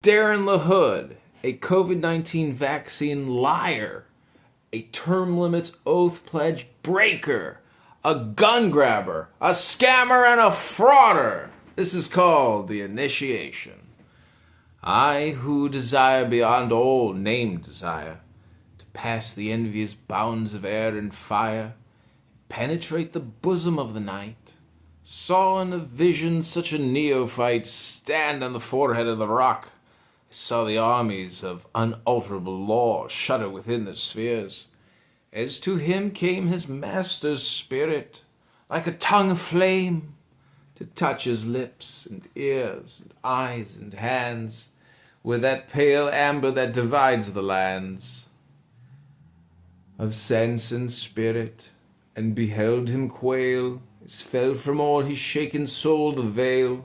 Darin LaHood, a COVID-19 vaccine liar, a term limits oath pledge breaker, a gun grabber, a scammer, and a frauder. This is called the initiation. I who desire beyond all named desire to pass the envious bounds of air and fire, penetrate the bosom of the night, saw in a vision such a neophyte stand on the forehead of the rock. I saw the armies of unalterable law shudder within their spheres, as to him came his master's spirit, like a tongue of flame, to touch his lips and ears and eyes and hands, with that pale amber that divides the lands of sense and spirit, and beheld him quail, as fell from all his shaken soul the veil,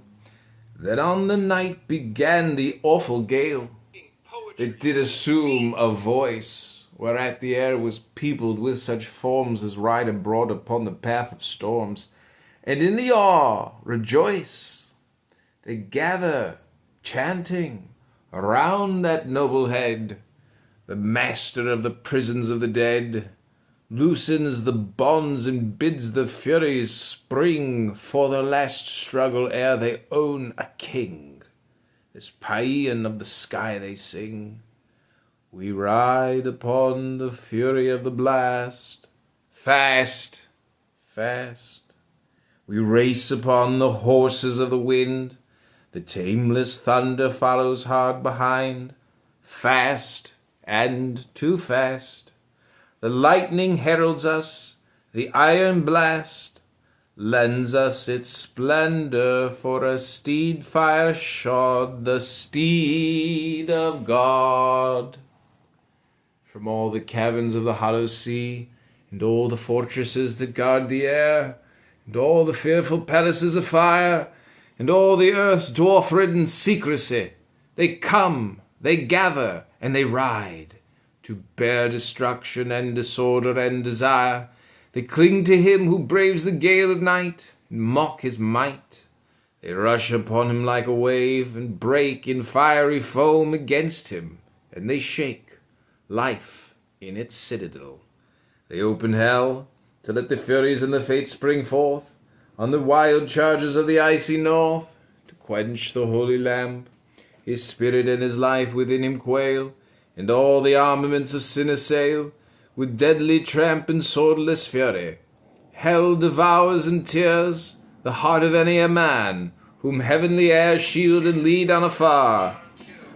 that on the night began the awful gale, that did assume a voice, whereat the air was peopled with such forms as ride abroad upon the path of storms, and in the awe rejoice. They gather, chanting, around that noble head. The master of the prisons of the dead loosens the bonds and bids the furies spring for their last struggle ere they own a king. This paean of the sky they sing. We ride upon the fury of the blast, fast, fast. We race upon the horses of the wind. The tameless thunder follows hard behind, fast and too fast. The lightning heralds us, the iron blast lends us its splendor for a steed fire-shod, the steed of God. From all the caverns of the hollow sea, and all the fortresses that guard the air, and all the fearful palaces of fire, and all the earth's dwarf-ridden secrecy, they come, they gather, and they ride, to bear destruction and disorder and desire. They cling to him who braves the gale of night, and mock his might. They rush upon him like a wave, and break in fiery foam against him, and they shake life in its citadel. They open hell, to let the furies and the fates spring forth, on the wild chargers of the icy north, to quench the holy lamp. His spirit and his life within him quail, and all the armaments of sin assail, with deadly tramp and swordless fury. Hell devours and tears the heart of any a man, whom heavenly airs shield and lead on afar.